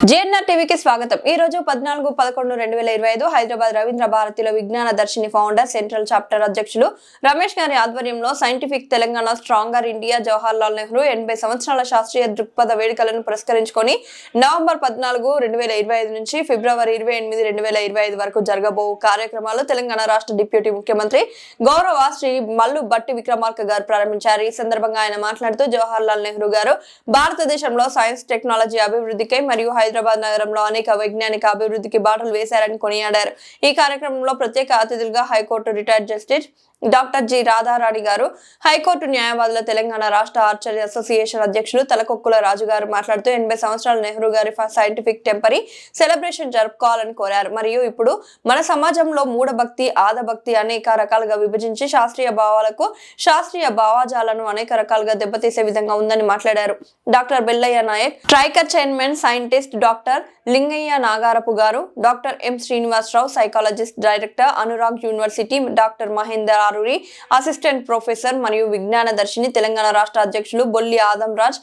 JNR టీవీకి స్వాగతం. ఈ రోజు 14/11/2025 హైదరాబాద్ రవీంద్ర భారతిలో విజ్ఞాన దర్శిని ఫౌండర్ సెంట్రల్ చాప్టర్ అధ్యక్షులు రమేష్ గారి ఆధ్వర్యంలో scientific Telangana stronger India Jawaharlal Nehru 80 సంవత్సరాల శాస్త్రీయ దృక్పథ వేడుకలను పురస్కరించుకొని నవంబర్ 14, 2025 నుంచి ఫిబ్రవరి 28, 2025 వరకు జరగబో కార్యక్రమాలు తెలంగాణ రాష్ట్ర డిప్యూటీ ముఖ్యమంత్రి గౌరవ శ్రీ మల్లు బట్టి విక్రమార్క గారు ప్రారంభించారు. ఈ సందర్భంగా ఆయన మాట్లాడుతూ జవహర్లాల్ నెహ్రూ గారు భారతదేశంలో సైన్స్ టెక్నాలజీ అభివృద్ధికై మరియు హైదరాబాద్ నగరంలో అనేక వైజ్ఞానిక అభివృద్ధికి బాటలు వేశారని కొనియాడారు. ఈ కార్యక్రమంలో ప్రత్యేక అతిథులుగా high court retired justice doctor G Radharani గారు, హైకోర్టు న్యాయవాదుల తెలంగాణ రాష్ట్ర ఆర్చరీ అసోసియేషన్ అధ్యక్షులు తలకొక్కుల రాజు గారు మాట్లాడుతూ 80 సంవత్సరాల నెహ్రూ గారి సైంటిఫిక్ టెంపరీ సెలబ్రేషన్ జరుపుకోవాలని కోరారు. మరియు ఇప్పుడు మన సమాజంలో మూఢభక్తి, ఆదభక్తి అనేక రకాలుగా విభజించి శాస్త్రీయ భావాజాలను అనేక రకాలుగా దెబ్బతీసే విధంగా ఉందని మాట్లాడారు. Doctor Bellaiah Naik, Tricor chairman scientist doctor Lingaiah Nagarapu గారు, doctor M Srinivasarao, psychologist director Anurag university, doctor Mahender Aruri, assistant professor మరియు విజ్ఞాన దర్శిని తెలంగాణ రాష్ట్ర అధ్యక్షులు బొల్లి ఆదం రాజ్,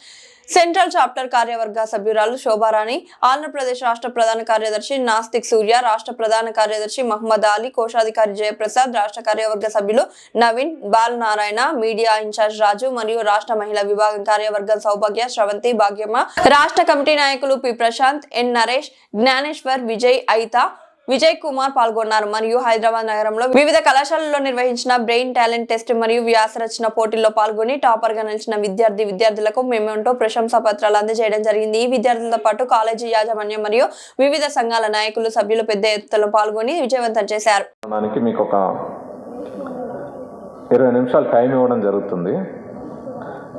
సెంట్రల్ చాప్టర్ కార్యవర్గ సభ్యురాలు శోభారాణి, ఆంధ్రప్రదేశ్ రాష్ట్ర ప్రధాన కార్యదర్శి నాస్తిక్ సూర్య, రాష్ట్ర ప్రధాన కార్యదర్శి మహమ్మద్ అలీ, కోశాధికారి జయప్రసాద్, రాష్ట్ర కార్యవర్గ సభ్యులు నవీన్, బాల్ నారాయణ, మీడియా ఇన్ఛార్జ్ రాజు మరియు రాష్ట్ర మహిళా విభాగం కార్యవర్గం సౌభాగ్య, శ్రవంతి, భాగ్యమ్మ, రాష్ట్ర కమిటీ నాయకులు పి ప్రశాంత్, ఎన్ నరేష్, జ్ఞానేశ్వర్, విజయ్, ఐతా, విజయ్ కుమార్ పాల్గొన్నారు. మరియు హైదరాబాద్ నగరంలో వివిధ కళాశాలల్లో నిర్వహించిన బ్రెయిన్ టాలెంట్ టెస్ట్ మరియు వ్యాసరచన పోటీల్లో పాల్గొని టాపర్ గా నిలిచిన విద్యార్థులకు మెమోంటో ప్రశంసా పత్రాలు అందజేయడం జరిగింది. ఈ విద్యార్థులతో పాటు కాలేజీ యాజమాన్యం మరియు వివిధ సంఘాల నాయకులు, సభ్యులు పెద్ద ఎత్తున పాల్గొని విజయవంతం చేశారు. మీకు ఒక 20 నిమిషాలు టైం ఇవ్వడం జరుగుతుంది.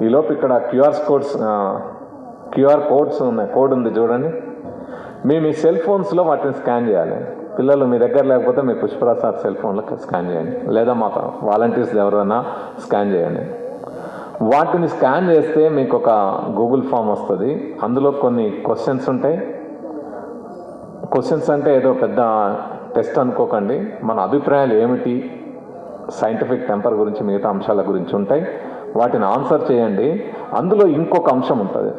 ఈలోపు ఇక్కడ క్యూఆర్ కోడ్స్ ఉన్నాయి. కోడ్ ఉంది చూడండి. మీ సెల్ ఫోన్స్లో వాటిని స్కాన్ చేయాలి. పిల్లలు మీ దగ్గర లేకపోతే మీ పుష్పరాజ్ సెల్ ఫోన్లో స్కాన్ చేయండి, లేదా మా వాలంటీర్స్ ఎవరైనా స్కాన్ చేయండి. వాటిని స్కాన్ చేస్తే మీకు ఒక గూగుల్ ఫామ్ వస్తుంది. అందులో కొన్ని క్వశ్చన్స్ ఉంటాయి. క్వశ్చన్స్ అంటే ఏదో పెద్ద టెస్ట్ అనుకోకండి. మన అభిప్రాయాలు ఏమిటి సైంటిఫిక్ టెంపర్ గురించి, మిగతా అంశాల గురించి ఉంటాయి. వాటిని ఆన్సర్ చేయండి. అందులో ఇంకొక అంశం ఉంటుంది.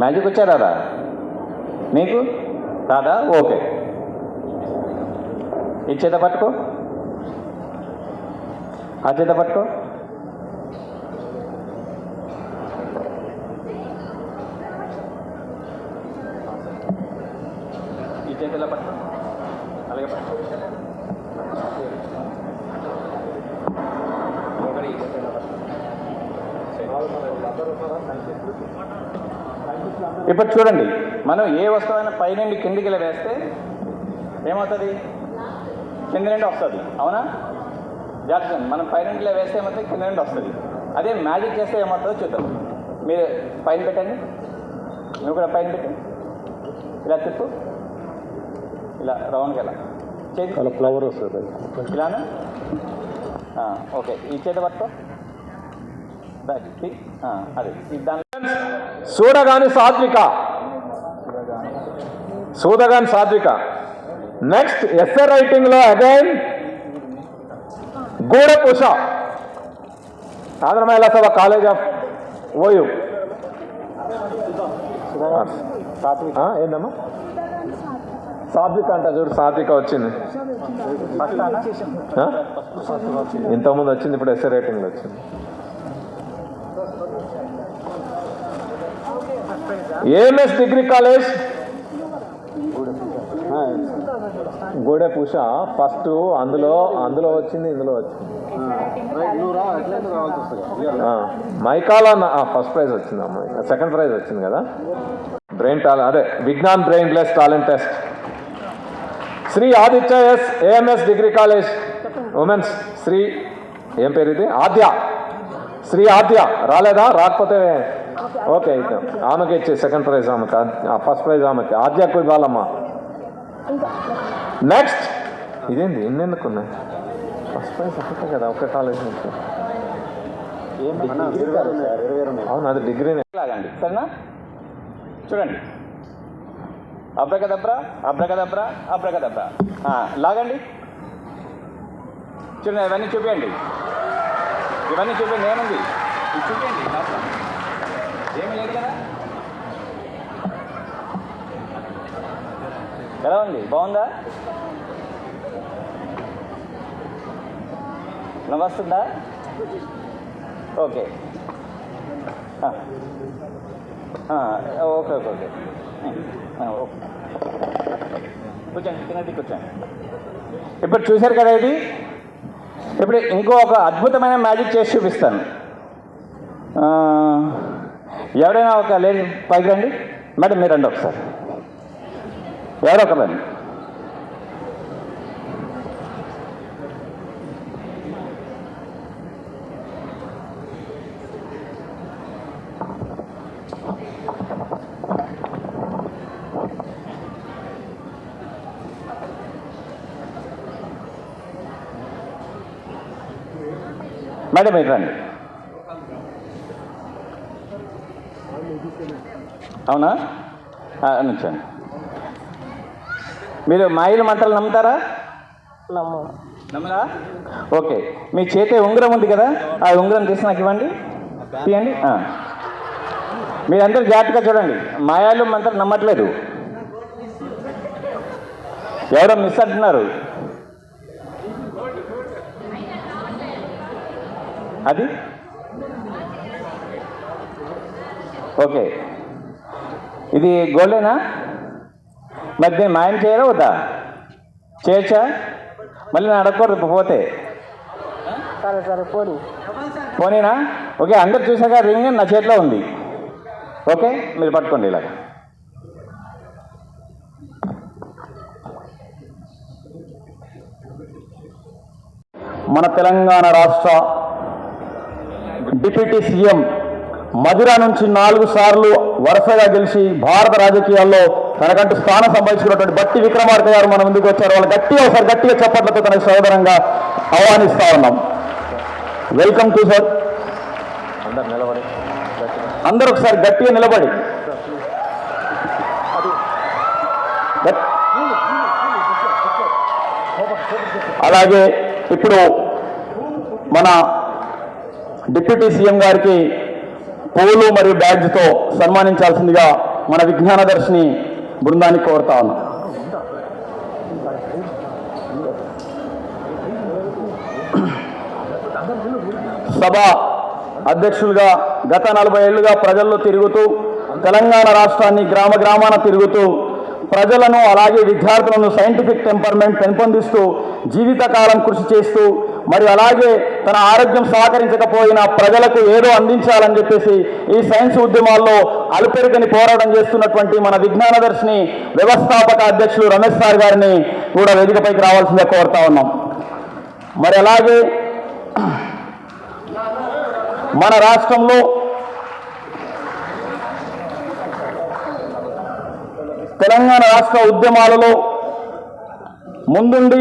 మ్యాజిక్ వచ్చా రాదా నీకు? రాదా? ఓకే, ఈ చేత పట్టుకో, ఆ చేత పట్టుకో. ఈ చేతిలో పట్టుకో, అలాగే పట్టుకో. ఒకటి ఈ చేతిలో పట్టుకో. ఇప్పుడు చూడండి, మనం ఏ వస్తువైనా పైనుండి కిందికి ఇలా వేస్తే ఏమవుతుంది? కింద నుండి వస్తుంది, అవునా? జాగ్రత్త, మనం పైనుండి ఇలా వేస్తే ఏమవుతుంది? కింద నుండి వస్తుంది. అదే మ్యాజిక్ చేస్తే ఏమవుతుందో చూద్దాం. మీరు పైన పెట్టండి, నువ్వు కూడా పైన పెట్టు, ఇలా తిప్పు, ఇలా రౌండ్కి ఇలా చేతి ఫ్లవర్ వస్తుంది ఇలానా? ఓకే, ఈ చేతి పట్టుకో, అదే దాని సూడగాని సాత్విక, సూదగాని సాత్విక. నెక్స్ట్ ఎస్ఏ రైటింగ్ లో again Gudepu Usha, ఆంధ్రమహిళా Sabha college of OU. ఏందమ్మా సాత్విక అంట చూడు, సాత్విక వచ్చింది ఇంతకుముందు వచ్చింది, ఇప్పుడు ఎస్ఏ రైటింగ్ లో వచ్చింది. A M S degree college Gudepu Usha first, అందులో వచ్చింది, ఇందులో వచ్చింది. మైకాల ఫస్ట్ ప్రైజ్ వచ్చింది అమ్మాయి, సెకండ్ ప్రైజ్ వచ్చింది కదా. బ్రెయిన్ టాలెంట్, అదే Vignan brain plus talent test. Shri Aditya S AMS degree college women's. Shri ఏం పేరు ఇది? ఆద్య, శ్రీ ఆద్య. రాలేదా? రాకపోతే ఓకే, అయితే ఆమెకి ఇచ్చే సెకండ్ ప్రైజ్ ఆమెకి, ఫస్ట్ ప్రైజ్ ఆమెకి. ఆద్యకు ఇవ్వాలమ్మా. నెక్స్ట్ ఇదేంటి ఇన్నెందుకు ఉన్నాయి? ఫస్ట్ ప్రైజ్ ఒకటే కదా, ఒకే కాలేజ్ నుంచి. అవును, అది డిగ్రీనే. లాగండి సరేనా? చూడండి, అబ్రకదబ్రా అబ్రకదబ్రా అబ్రకదబ్రా, లాగండి. చూడండి, ఇవన్నీ చూపించండి, ఇవన్నీ చూపించండి. ఏముంది ఇది చూపించండి, ఏమీ లేదు కదా. ఎలా ఉంది? బాగుందా? నవ్వొస్తుందా? Okay okay okay okay okay, కూర్చోండి, తినది కూర్చోండి. ఇప్పుడు చూశారు కదా ఇది. ఇప్పుడు ఇంకో ఒక అద్భుతమైన మ్యాజిక్ చేసి చూపిస్తాను. ఎవరైనా ఒక లేడీ పైకి రండి. మేడం మీరు రండి ఒకసారి, ఎవరో ఒక రండి. మేడం మీరు రండి. అవునా? నుంచండి. మీరు మాయల మంత్రాలు నమ్ముతారా? నమ్మరా? ఓకే, మీ చేతి ఉంగరం ఉంది కదా, ఆ ఉంగరం తీసి నాకు ఇవ్వండి, తీయండి. మీరందరూ జాగ్రత్తగా చూడండి, మాయాలు మంత్రాలు నమ్మట్లేదు, ఎవరో మిస్ అంటున్నారు. అది ఓకే, ఇది గోల్డేనా? మరి దీన్ని మాయం చేయరా వద్దా? చేయొచ్చా? మళ్ళీ నేను అడగకూడదు పోతే. పోనీనా? ఓకే, అందరు చూసాక రింగ్ నా చేతిలో ఉంది. ఓకే, మీరు పట్టుకోండి ఇలాగ. మన తెలంగాణ రాష్ట్ర డిప్యూటీ సీఎం మధుర నుంచి 4 సార్లు వరుసగా గెలిచి భారత రాజకీయాల్లో తనకంటూ స్థానం సంపాదించుకున్నటువంటి బట్టి విక్రమార్క గారు మన ముందుకు వచ్చారు. వాళ్ళు గట్టిగా చప్పట్లతో తనకు సోదరంగా ఆహ్వానిస్తా ఉన్నాం. Welcome to sir. అందరూ ఒకసారి గట్టిగా నిలబడి. అలాగే ఇప్పుడు మన డిప్యూటీ సీఎం గారికి పూలు మరియు బ్యాడ్జ్తో సన్మానించాల్సిందిగా మన విజ్ఞానదర్శిని బృందాన్ని కోరుతా ఉన్నాం. సభ అధ్యక్షులుగా గత 40 ఏళ్లుగా ప్రజల్లో తిరుగుతూ తెలంగాణ రాష్ట్రాన్ని గ్రామ గ్రామాన తిరుగుతూ ప్రజలను అలాగే విద్యార్థులను సైంటిఫిక్ టెంపర్మెంట్ పెంపొందిస్తూ జీవితకాలం కృషి చేస్తూ మరి అలాగే తన ఆరోగ్యం సహకరించకపోయినా ప్రజలకు ఏదో అందించాలని చెప్పేసి ఈ సైన్స్ ఉద్యమాల్లో అలుపెరుగని పోరాటం చేస్తున్నటువంటి మన విజ్ఞానదర్శిని వ్యవస్థాపక అధ్యక్షులు రమేష్ సార్ గారిని కూడా వేదికపైకి రావాల్సిందే కోరుతా ఉన్నాం. మరి అలాగే మన రాష్ట్రంలో తెలంగాణ రాష్ట్ర ఉద్యమాలలో ముందుండి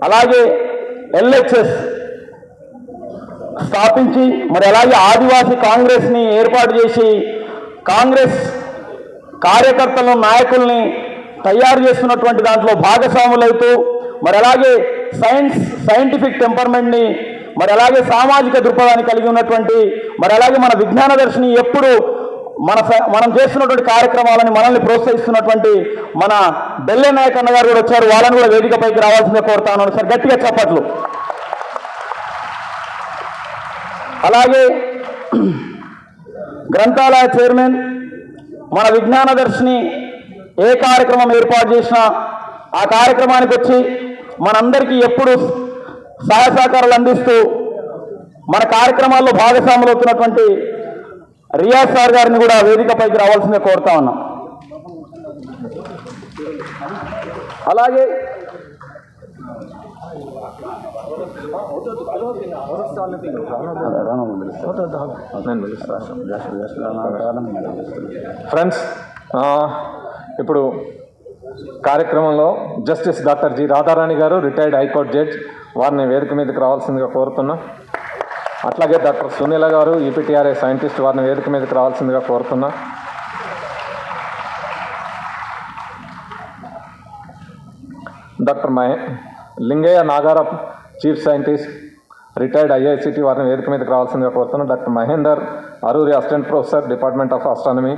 అలాగే ఎల్హెచ్ఎస్ స్థాపించి మరి అలాగే ఆదివాసీ కాంగ్రెస్ని ఏర్పాటు చేసి కాంగ్రెస్ కార్యకర్తలను నాయకుల్ని తయారు చేస్తున్నటువంటి దాంట్లో భాగస్వాములవుతూ మరి అలాగే సైంటిఫిక్ టెంపర్మెంట్ని మరి అలాగే సామాజిక దృక్పథాన్ని కలిగి ఉన్నటువంటి మరి అలాగే మన విజ్ఞానదర్శిని ఎప్పుడు మనం చేస్తున్నటువంటి కార్యక్రమాలని మనల్ని ప్రోత్సహిస్తున్నటువంటి మన బెల్లె నాయక్ అన్న గారు కూడా వచ్చారు. వాళ్ళని కూడా వేదికపైకి రావాల్సిందే కోరుతా ఉన్నాను సార్, గట్టిగా చప్పట్లు. అలాగే గ్రంథాలయ చైర్మన్ మన విజ్ఞానదర్శిని ఏ కార్యక్రమం ఏర్పాటు చేసినా ఆ కార్యక్రమానికి వచ్చి మనందరికీ ఎప్పుడు సహాయ సహకారాలు అందిస్తూ మన కార్యక్రమాల్లో భాగస్వాములు అవుతున్నటువంటి రియాజ్ సార్ గారిని కూడా వేదికపైకి రావాల్సిందే కోరుతా ఉన్నాం. అలాగే ఫ్రెండ్స్, ఇప్పుడు కార్యక్రమంలో జస్టిస్ డాక్టర్ జి రాధారాణి గారు, రిటైర్డ్ హైకోర్టు జడ్జ్, వారిని వేదిక మీదకి రావాల్సిందిగా కోరుతున్నా. అట్లాగే డాక్టర్ సునీల గారు, ఈపీటీఆర్ఏ సైంటిస్ట్, వారిని వేదిక మీదకి రావాల్సిందిగా కోరుతున్నా. Doctor Lingaiah Nagarap, chief scientist, retired IICT, వారిని వేదిక మీదకి రావాల్సిందిగా కోరుతున్నా. Doctor Mahender Aruri, assistant professor, department of astronomy,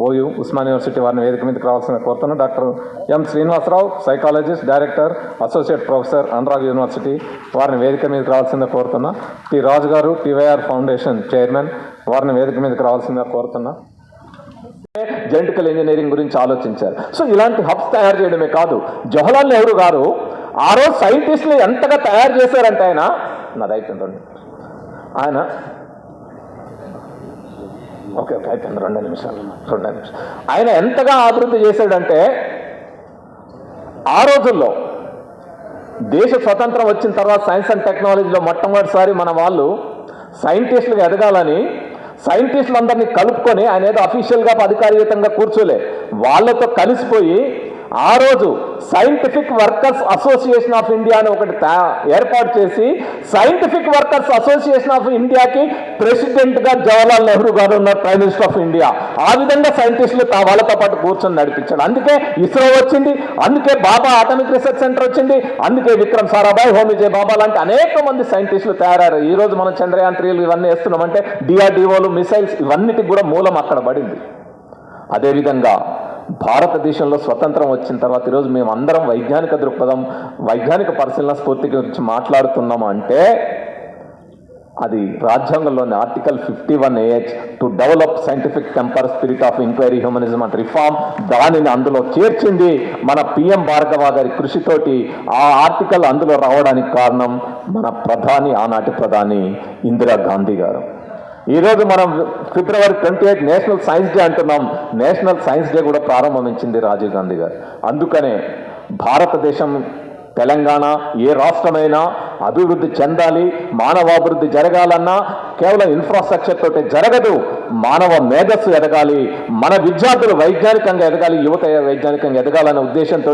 O U, Osman university, వారిని వేదిక మీదకి రావాల్సిందిగా కోరుతున్నా. Doctor M Srinivasarao, psychologist, director, associate professor, Anurag university, వారిని వేదిక మీదకి రావాల్సిందిగా కోరుతున్నా. టి రాజు గారు, టీవైఆర్ ఫౌండేషన్ చైర్మన్, వారిని వేదిక మీదకి రావాల్సిందిగా కోరుతున్నా. జెనెటికల్ ఇంజనీరింగ్ గురించి ఆలోచించారు. సో ఇలాంటి హబ్స్ తయారు చేయడమే కాదు, జవహర్లాల్ నెహ్రూ గారు ఆ రోజు సైంటిస్టులు ఎంతగా తయారు చేశారంటే నాది అయిపోయిందండి ఆయన ఓకే అయిపోయింది 2 నిమిషాలు. ఆయన ఎంతగా అభివృద్ధి చేశాడంటే ఆ రోజుల్లో దేశ స్వతంత్రం వచ్చిన తర్వాత సైన్స్ అండ్ టెక్నాలజీలో మొట్టమొదటిసారి మన వాళ్ళు సైంటిస్టులు ఎదగాలని సైంటిస్టులందరినీ కలుపుకొని ఆయన ఏదో అఫీషియల్గా అధికారికంగా కూర్చోలే, వాళ్ళతో కలిసిపోయి ఆ రోజు scientific workers association of India అని ఒకటి ఏర్పాటు చేసి సైంటిఫిక్ వర్కర్స్ అసోసియేషన్ ఆఫ్ ఇండియాకి ప్రెసిడెంట్గా జవహర్లాల్ నెహ్రూ గారు ఉన్నారు, ప్రైమ్ మినిస్టర్ ఆఫ్ ఇండియా. ఆ విధంగా సైంటిస్టులు వాళ్ళతో పాటు కూర్చొని నడిపించాడు. అందుకే ఇస్రో వచ్చింది, అందుకే బాబా అటామిక్ రీసెర్చ్ సెంటర్ వచ్చింది, అందుకే విక్రమ్ సారాభాయ్, హోమీజే బాబా లాంటి అనేక మంది సైంటిస్టులు తయారయ్యారు. ఈ రోజు మనం చంద్రయాన్ 3 ఇవన్నీ వేస్తున్నామంటే డిఆర్డిఓలు, మిసైల్స్, ఇవన్నిటికి కూడా మూలం అక్కడ పడింది. అదేవిధంగా భారతదేశంలో స్వతంత్రం వచ్చిన తర్వాత ఈరోజు మేము అందరం వైజ్ఞానిక దృక్పథం, వైజ్ఞానిక పరిశీలన స్ఫూర్తి గురించి మాట్లాడుతున్నాము అంటే అది రాజ్యాంగంలోని article 51AH to develop scientific temper, spirit of enquiry, humanism and reform, దానిని అందులో చేర్చింది మన పిఎం భార్గవ గారి కృషితోటి. ఆ ఆర్టికల్ అందులో రావడానికి కారణం మన ప్రధాని, ఆనాటి ప్రధాని ఇందిరాగాంధీ గారు. ఈరోజు మనం February 28 నేషనల్ సైన్స్ డే అంటున్నాం. నేషనల్ సైన్స్ డే కూడా ప్రారంభించింది రాజీవ్ గాంధీ గారు. అందుకనే భారతదేశం, తెలంగాణ, ఏ రాష్ట్రమైనా అభివృద్ధి చెందాలి, మానవాభివృద్ధి జరగాలన్నా కేవలం ఇన్ఫ్రాస్ట్రక్చర్ తోటే జరగదు, మానవ మేధస్సు ఎదగాలి, మన విద్యార్థులు వైజ్ఞానికంగా ఎదగాలి, యువత వైజ్ఞానికంగా ఎదగాలనే ఉద్దేశంతో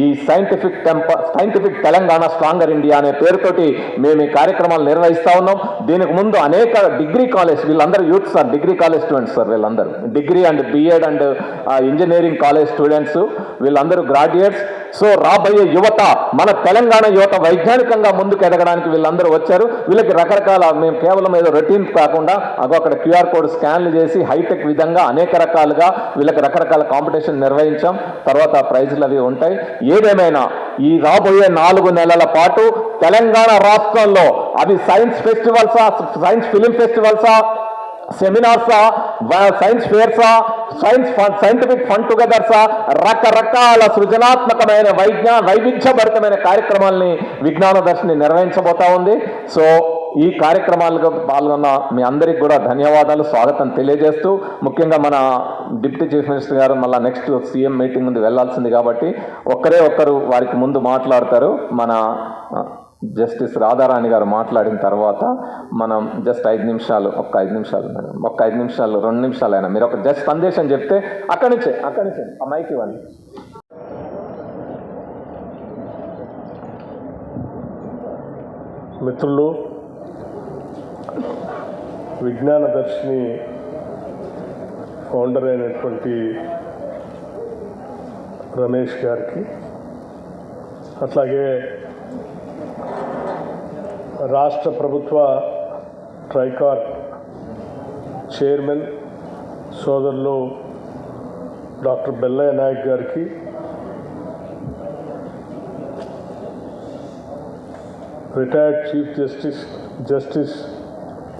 ఈ సైంటిఫిక్ తెలంగాణ స్ట్రాంగర్ ఇండియా అనే పేరుతోటి మేము ఈ కార్యక్రమాలు నిర్వహిస్తూ ఉన్నాం. దీనికి ముందు అనేక డిగ్రీ కాలేజ్, వీళ్ళందరూ youth sir, degree college students sir, వీళ్ళందరూ degree and B Ed and engineering college students, వీళ్ళందరూ గ్రాడ్యుయేట్స్. సో రాబోయే యువత, మన తెలంగాణ యువత వైజ్ఞానికంగా ముందుకు ఎదగడానికి వీళ్ళందరూ వచ్చారు. వీళ్ళకి రకరకాల, మేము కేవలం ఏదో రొటీన్ కాకుండా అక్కడ క్యూఆర్ కోడ్ స్కాన్లు చేసి హైటెక్ విధంగా అనేక రకాలుగా వీళ్ళకి రకరకాల కాంపిటీషన్ నిర్వహించాం. తర్వాత ప్రైజులు అవి ఉంటాయి. ఏదేమైనా ఈ రాబోయే 4 నెలల పాటు తెలంగాణ రాష్ట్రంలో అవి సైన్స్ ఫెస్టివల్సా, సైన్స్ ఫిలిం ఫెస్టివల్సా, సెమినార్సా, సైన్స్ ఫేర్సా, సైంటిఫిక్ ఫన్ టుగెదర్సా, రకరకాల సృజనాత్మకమైన వైవిధ్యభరితమైన కార్యక్రమాల్ని విజ్ఞాన దర్శిని నిర్వహించబోతా ఉంది. సో ఈ కార్యక్రమాలకు పాల్గొన్న మీ అందరికి కూడా ధన్యవాదాలు, స్వాగతం తెలియజేస్తూ, ముఖ్యంగా మన డిప్యూటీ చీఫ్ మినిస్టర్ గారు మళ్ళీ నెక్స్ట్ సీఎం మీటింగ్ ముందు వెళ్లాల్సింది కాబట్టి ఒక్కరు వారికి ముందు మాట్లాడతారు. మన జస్టిస్ రాధారాణి గారు మాట్లాడిన తర్వాత మనం జస్ట్ 5 నిమిషాలు, ఒక 5 నిమిషాలు మేడం, ఒక 5 నిమిషాలు 2 నిమిషాలు అయినా మీరు ఒక జస్ట్ సందేశం చెప్తే అక్కడి నుంచే ఆ మైక్ ఇవ్వండి. మిత్రులు, విజ్ఞాన దర్శిని ఫౌండర్ అయినటువంటి రమేష్ గారికి, అట్లాగే రాష్ట్ర ప్రభుత్వ ట్రైకార్డ్ చైర్మన్ సోదరులు డాక్టర్ బెల్లయ్య నాయక్ గారికి, retired chief justice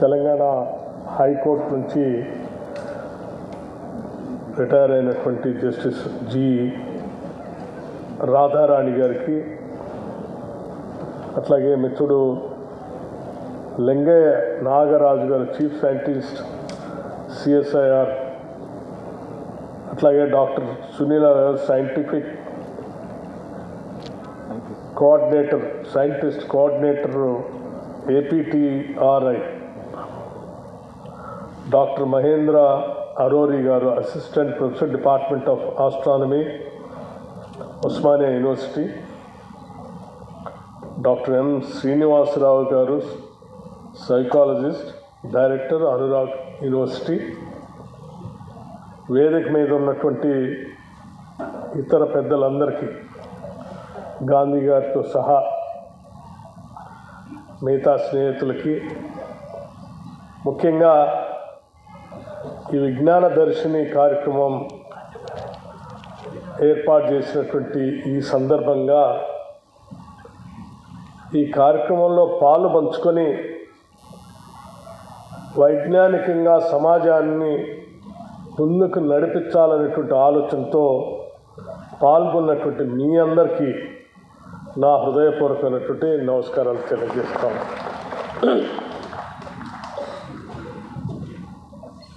Telangana high court నుంచి రిటైర్ అయినటువంటి జస్టిస్ జి రాధారాణి గారికి, అట్లాగే మిత్రుడు లింగయ్య నాగరాజు గారు చీఫ్ సైంటిస్ట్ సిఎస్ఐఆర్, అట్లాగే డాక్టర్ సునీల గారు scientific coordinator, scientist coordinator APTRI, doctor Mahendra Arori గారు assistant professor department of astronomy Osmania university, doctor M Srinivasarao గారు సైకాలజిస్ట్, డైరెక్టర్ అనురాగ్ యూనివర్సిటీ, వేదిక మీద ఉన్నటువంటి ఇతర పెద్దలందరికీ, గాంధీ గారితో సహా మిగతా స్నేహితులకి, ముఖ్యంగా ఈ విజ్ఞాన దర్శిని కార్యక్రమం ఏర్పాటు చేసినటువంటి ఈ సందర్భంగా ఈ కార్యక్రమంలో పాలు పంచుకొని వైజ్ఞానికంగా సమాజాన్ని ముందుకు నడిపించాలనేటువంటి ఆలోచనతో పాల్గొన్నటువంటి మీ అందరికీ నా హృదయపూర్వకమైనటువంటి నమస్కారాలు తెలియజేస్తాను.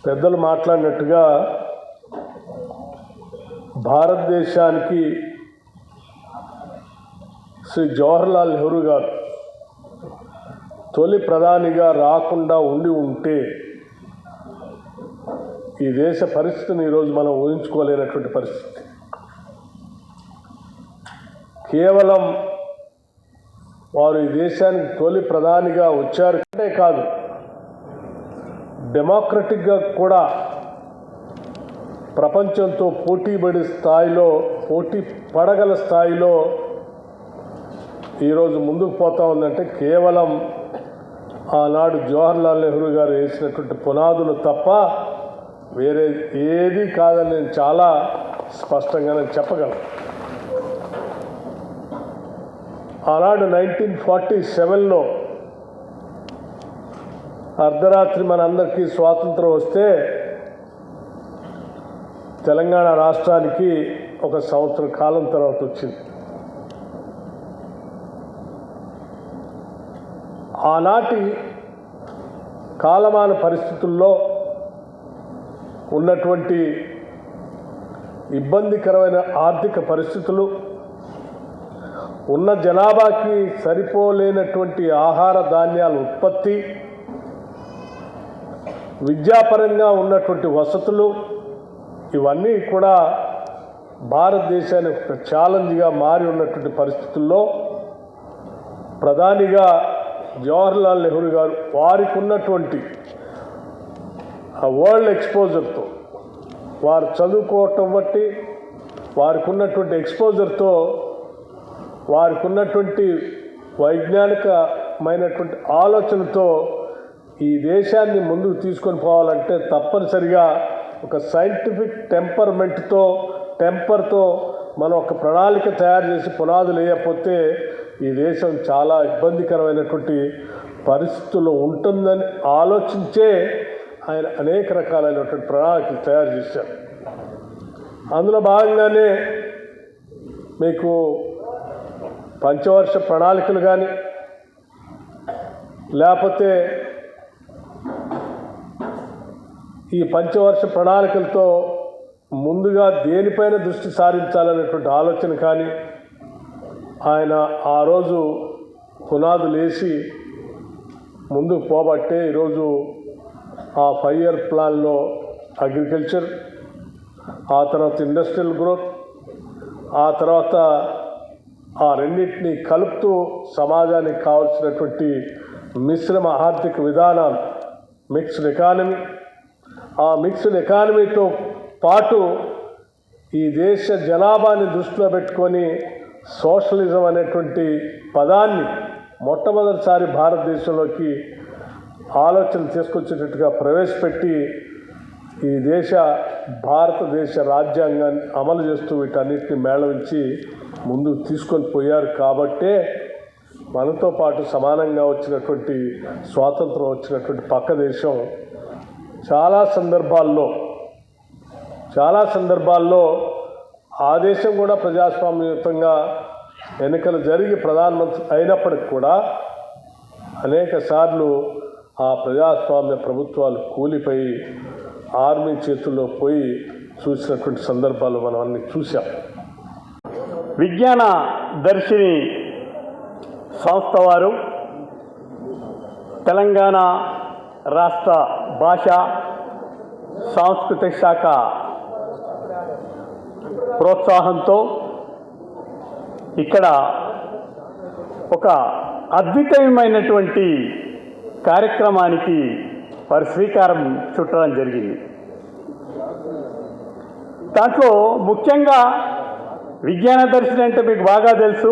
పెద్దలు మాట్లాడినట్టుగా భారతదేశానికి శ్రీ జవహర్లాల్ నెహ్రూ గారు తొలి ప్రధానిగా రాకుండా ఉంటే ఈ దేశ పరిస్థితిని ఈరోజు మనం ఊహించుకోలేనటువంటి పరిస్థితి. కేవలం వారు ఈ దేశానికి తొలి ప్రధానిగా వచ్చారు అంటే కాదు, డెమోక్రటిక్గా కూడా ప్రపంచంతో పోటీ పడగల స్థాయిలో ఈరోజు ముందుకు పోతా ఉందంటే కేవలం ఆనాడు జవహర్లాల్ నెహ్రూ గారు వేసినటువంటి పునాదులు తప్ప వేరే ఏది కాదని నేను చాలా స్పష్టంగా నేను చెప్పగలను. ఆనాడు 1947లో అర్ధరాత్రి మనందరికీ స్వాతంత్రం వస్తే తెలంగాణ రాష్ట్రానికి 1 సంవత్సరం కాలం తర్వాత వచ్చింది. ఆనాటి కాలమాన పరిస్థితుల్లో ఉన్నటువంటి ఇబ్బందికరమైన ఆర్థిక పరిస్థితులు, ఉన్న జనాభాకి సరిపోలేనటువంటి ఆహార ధాన్యాల ఉత్పత్తి, విద్యాపరంగా ఉన్నటువంటి వసతులు, ఇవన్నీ కూడా భారతదేశానికి ఒక ఛాలెంజ్గా మారి ఉన్నటువంటి పరిస్థితుల్లో ప్రధానిగా జవహర్లాల్ నెహ్రూ గారు వారికి ఉన్నటువంటి ఆ వరల్డ్ ఎక్స్పోజర్తో, వారు చదువుకోవటం బట్టి వారికి ఉన్నటువంటి ఎక్స్పోజర్తో, వారికి ఉన్నటువంటి వైజ్ఞానికమైనటువంటి ఆలోచనతో ఈ దేశాన్ని ముందుకు తీసుకొని పోవాలంటే తప్పనిసరిగా ఒక సైంటిఫిక్ టెంపర్తో మనం ఒక ప్రణాళిక తయారు చేసి పునాదులు వేయకపోతే ఈ దేశం చాలా ఇబ్బందికరమైనటువంటి పరిస్థితుల్లో ఉంటుందని ఆలోచించే ఆయన అనేక రకాలైనటువంటి ప్రణాళికలు తయారు చేశారు. అందులో భాగంగానే మీకు పంచవర్ష ప్రణాళికలు కానీ లేకపోతే ఈ పంచవర్ష ప్రణాళికలతో ముందుగా దేనిపైన దృష్టి సారించాలనేటువంటి ఆలోచన కానీ ఆయన ఆ రోజు పునాదులు వేసి ముందుకు పోబట్టే ఈరోజు ఆ 5 ఇయర్ ప్లాన్లో అగ్రికల్చర్, ఆ తర్వాత ఇండస్ట్రియల్ గ్రోత్, ఆ తర్వాత ఆ రెండింటినీ కలుపుతూ సమాజానికి కావాల్సినటువంటి మిశ్రమ ఆర్థిక విధానాలు, మిక్స్డ్ ఎకానమీ, ఆ మిక్స్డ్ ఎకానమీతో పాటు ఈ దేశ జనాభాని దృష్టిలో పెట్టుకొని సోషలిజం అనేటువంటి పదాన్ని మొట్టమొదటిసారి భారతదేశంలోకి ఆలోచన తీసుకొచ్చేటట్టుగా ప్రవేశపెట్టి ఈ భారతదేశ రాజ్యాంగాన్ని అమలు చేస్తూ వీటన్నిటిని మేళవించి ముందుకు తీసుకొని పోయారు. కాబట్టే మనతో పాటు సమానంగా వచ్చినటువంటి స్వాతంత్రం వచ్చినటువంటి పక్క దేశం చాలా సందర్భాల్లో ఆ దేశం కూడా ప్రజాస్వామ్యయుతంగా ఎన్నికలు జరిగి ప్రధానమంత్రి అయినప్పటికి కూడా అనేక సార్లు ఆ ప్రజాస్వామ్య ప్రభుత్వాలు కూలిపోయి ఆర్మీ చేతుల్లో పోయి చూసినటువంటి సందర్భాలు మనం అన్ని చూసాం. విజ్ఞాన దర్శిని సంస్థ వారు తెలంగాణ రాష్ట్ర భాష సాంస్కృతిక శాఖ ప్రోత్సాహంతో ఇక్కడ ఒక అద్భుతమైనటువంటి కార్యక్రమానికి వారి శ్రీకారం చుట్టడం జరిగింది. దాంట్లో ముఖ్యంగా విజ్ఞాన దర్శనం అంటే మీకు బాగా తెలుసు,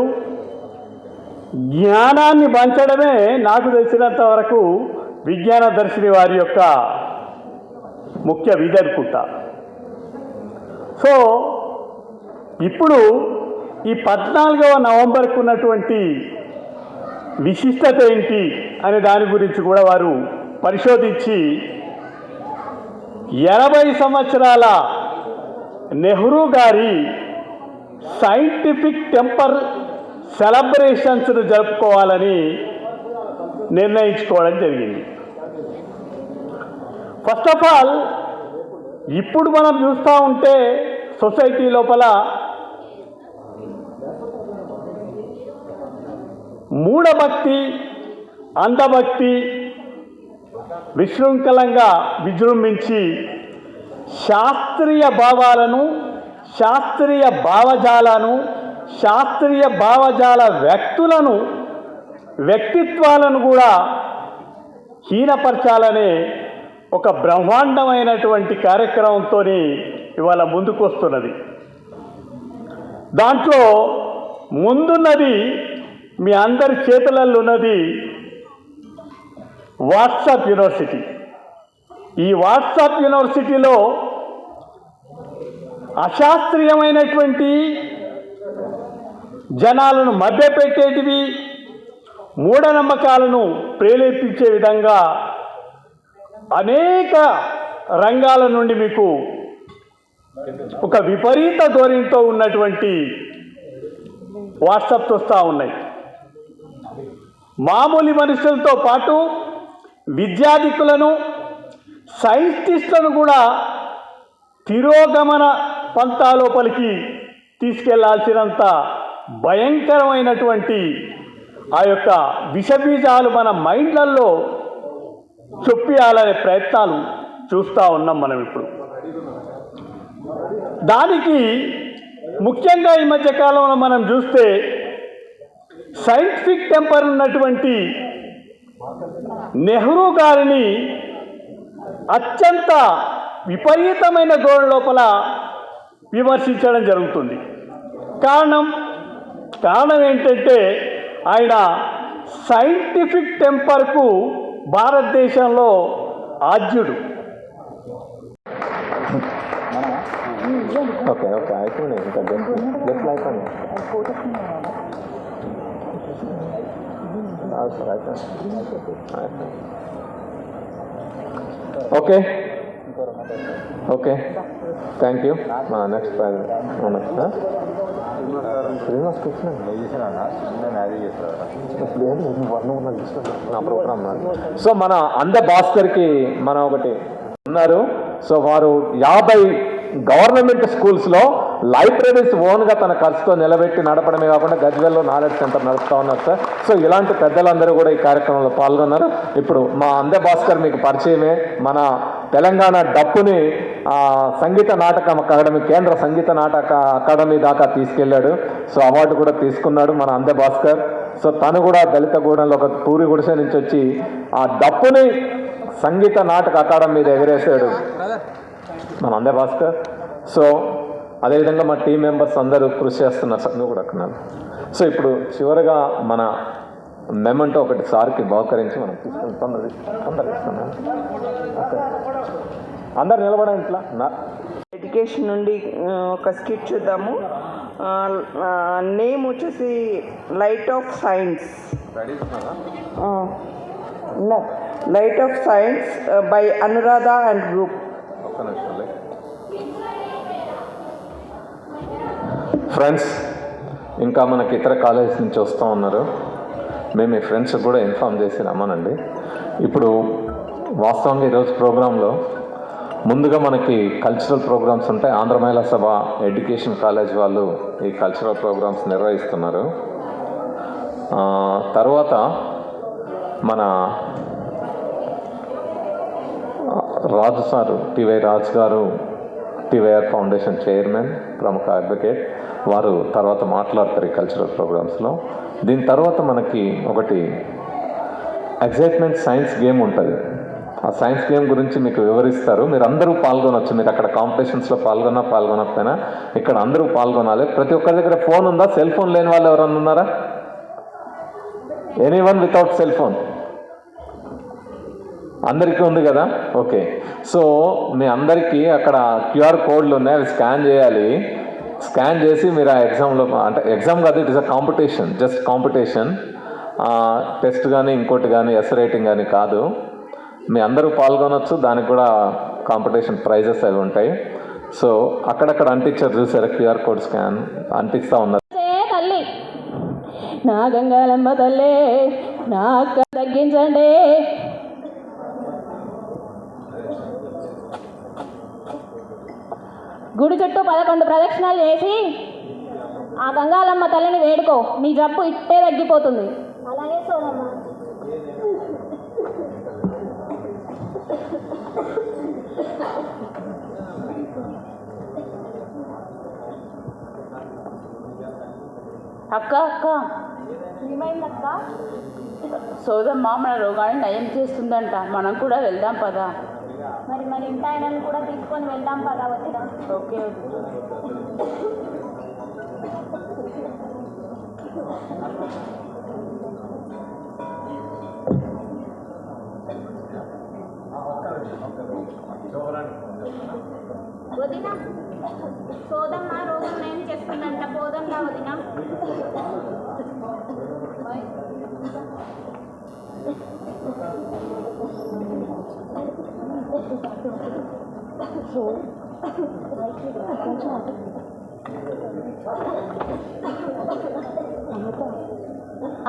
జ్ఞానాన్ని పంచడమే నాకు తెలిసినంత వరకు విజ్ఞాన దర్శిని వారి యొక్క ముఖ్య విధి అనుకుంటా. సో ఇప్పుడు ఈ 14వ నవంబర్కు ఉన్నటువంటి విశిష్టత ఏంటి అనే దాని గురించి కూడా వారు పరిశోధించి 80 సంవత్సరాల నెహ్రూ గారి సైంటిఫిక్ టెంపర్ సెలబ్రేషన్స్ను జరుపుకోవాలని నిర్ణయించుకోవడం జరిగింది. ఫస్ట్ ఆఫ్ ఆల్ ఇప్పుడు మనం చూస్తూ ఉంటే సొసైటీ లోపల మూఢభక్తి, అంధభక్తి విశృంఖలంగా విజృంభించి శాస్త్రీయ భావాలను, శాస్త్రీయ భావజాలను, శాస్త్రీయ భావజాల వ్యక్తిత్వాలను కూడా హీనపరచాలనే ఒక బ్రహ్మాండమైనటువంటి కార్యక్రమంతో ఇవాళ ముందుకు వస్తున్నది. దాంట్లో ముందున్నది మీ అందరి చేతులలో ఉన్నది వాట్సాప్ యూనివర్సిటీ. ఈ వాట్సాప్ యూనివర్సిటీలో అశాస్త్రీయమైనటువంటి జనాలను మభ్యపెట్టేటివి, మూఢనమ్మకాలను ప్రేరేపించే విధంగా అనేక రంగాల నుండి మీకు ఒక విపరీత ధోరణితో ఉన్నటువంటి వాట్సాప్స్ వస్తూ ఉన్నాయి. మామూలు మనుషులతో పాటు విద్యాధికులను, సైంటిస్టులను కూడా తిరోగమన పంథా లోపలికి తీసుకెళ్లాల్సినంత భయంకరమైనటువంటి ఆ యొక్క విషబీజాలు మన మైండ్లలో చొప్పియాలనే ప్రయత్నాలు చూస్తూ ఉన్నాం మనం ఇప్పుడు. దానికి ముఖ్యంగా ఈ మధ్యకాలంలో మనం చూస్తే సైంటిఫిక్ టెంపర్ ఉన్నటువంటి నెహ్రూ గారిని అత్యంత విపరీతమైన ధోరణి లోపల విమర్శించడం జరుగుతుంది. కారణం ఏంటంటే ఆయన సైంటిఫిక్ టెంపర్కు భారతదేశంలో ఆద్యుడు. ఓకే ఓకే అయిపోయింది ఇంకా జస్ట్ అయిపోయింది okay okay thank you. Next Srinivas Krishna నా ప్రోగ్రామ్. సో మన అంద భాస్కర్కి మనం ఒకటి ఉన్నారు. సో వారు 50 గవర్నమెంట్ స్కూల్స్లో లైబ్రరీస్ ఓన్గా తన ఖర్చుతో నిలబెట్టి నడపడమే కాకుండా గజ్వేల్లో నాలెడ్జ్ సెంటర్ నడుపుతా ఉన్నారు సార్. సో ఇలాంటి పెద్దలందరూ కూడా ఈ కార్యక్రమంలో పాల్గొన్నారు. ఇప్పుడు మా అందే భాస్కర్ మీకు పరిచయమే. మన తెలంగాణ డప్పుని సంగీత నాటక అకాడమీ, కేంద్ర సంగీత నాటక అకాడమీ దాకా తీసుకెళ్ళాడు. సో అవార్డు కూడా తీసుకున్నాడు మన అందే భాస్కర్. సో తను కూడా దళిత గూడెంలో ఒక పూరి గుడిసె నుంచి వచ్చి ఆ డప్పుని సంగీత నాటక అకాడమీ మీద ఎగరేసాడు మన అందే భాస్కర్. సో అదేవిధంగా మా టీం మెంబర్స్ అందరూ కృషి చేస్తున్నారు సార్. నువ్వు కూడా అక్కడ. సో ఇప్పుడు చివరిగా మన మెమెంటో ఒకటి సార్కి బహుకరించి మనం తీసుకుని తొందరగా ఇస్తున్నాను. అందరు నిలబడండి ఇట్లా. ఎడ్యుకేషన్ నుండి ఒక స్కిట్ చూద్దాము. నేమ్ వచ్చేసి light of science. Light of science by Anuradha and group. Friends, ఇంకా మనకి ఇతర కాలేజెస్ నుంచి వస్తూ ఉన్నారు. మేము మీ ఫ్రెండ్స్ కూడా ఇన్ఫామ్ చేసి రమ్మనండి. ఇప్పుడు వాస్తవంగా ఈరోజు ప్రోగ్రాంలో ముందుగా మనకి కల్చరల్ ప్రోగ్రామ్స్ ఉంటాయి. ఆంధ్ర మహిళా సభ ఎడ్యుకేషన్ కాలేజ్ వాళ్ళు ఈ కల్చరల్ ప్రోగ్రామ్స్ నిర్వహిస్తున్నారు. తర్వాత మన రాజు సారు, టివై రాజు గారు, టివైఆర్ ఫౌండేషన్ చైర్మన్, ప్రముఖ అడ్వకేట్, వారు తర్వాత మాట్లాడతారు ఈ కల్చరల్ ప్రోగ్రామ్స్లో. దీని తర్వాత మనకి ఒకటి ఎగ్జైట్మెంట్ సైన్స్ గేమ్ ఉంటుంది. ఆ సైన్స్ గేమ్ గురించి మీకు వివరిస్తారు. మీరు అందరూ పాల్గొనవచ్చు. మీరు అక్కడ కాంపిటీషన్స్లో పాల్గొనకపోయినా ఇక్కడ అందరూ పాల్గొనాలి. ప్రతి ఒక్కరి దగ్గర ఫోన్ ఉందా? సెల్ ఫోన్ లేని వాళ్ళు ఎవరన్నా ఉన్నారా? Anyone without cell phone? అందరికీ ఉంది కదా? ఓకే. సో మీ అందరికీ అక్కడ క్యూఆర్ కోడ్లు ఉన్నాయి, అవి స్కాన్ చేయాలి. స్కాన్ చేసి మీరు ఆ ఎగ్జామ్లో, అంటే ఎగ్జామ్ కాదు, it is a competition, just competition. Test కానీ ఇంకోటి కానీ ఎస్ రైటింగ్ కానీ కాదు. మీ అందరూ పాల్గొనవచ్చు. దానికి కూడా కాంపిటీషన్ ప్రైజెస్ అవి ఉంటాయి. సో అక్కడక్కడ అంటించారు చూసారా, క్యూఆర్ కోడ్ స్కాన్ అంటిస్తూ ఉన్నారు. తల్లి నా గంగాలమ్మ తల్లి నా అక్క తగ్గించండి. గుడి చుట్టూ 11 ప్రదక్షిణాలు చేసి ఆ గంగాలమ్మ తల్లిని వేడుకో, నీ జబ్బు ఇట్టే తగ్గిపోతుంది. అలాగే సోమమ్మ. అక్క అక్క ఏమైందక్క? సోదమ్మ మన రోగాన్ని నయం చేస్తుందంట, మనం కూడా వెళ్దాం పదా. మరి మన ఇంటి ఆయనను కూడా తీసుకొని వెళ్దాం పదా వద్దా? ఓకే. వదినా, సోదమ్మ రోగం నయం చేస్తుందంట, పోదంగా వదినా.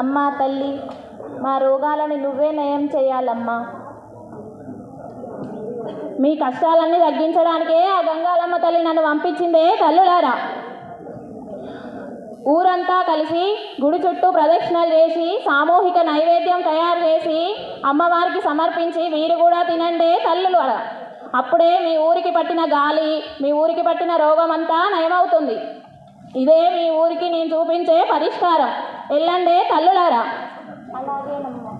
అమ్మా తల్లి, మా రోగాలని నువ్వే నయం చేయాలమ్మా. మీ కష్టాలన్నీ తగ్గించడానికే ఆ గంగాలమ్మ తల్లి నన్ను పంపించిందే తల్లులారా. ఊరంతా కలిసి గుడి చుట్టూ ప్రదక్షిణలు చేసి సామూహిక నైవేద్యం తయారు చేసి అమ్మవారికి సమర్పించి మీరు కూడా తినండి తల్లులు. అప్పుడే మీ ఊరికి పట్టిన గాలి, మీ ఊరికి పట్టిన రోగం అంతా నయమవుతుంది. ఇదే మీ ఊరికి నేను చూపించే పరిష్కారం. వెళ్ళండి తల్లులారా. అలాగేనమ్మా.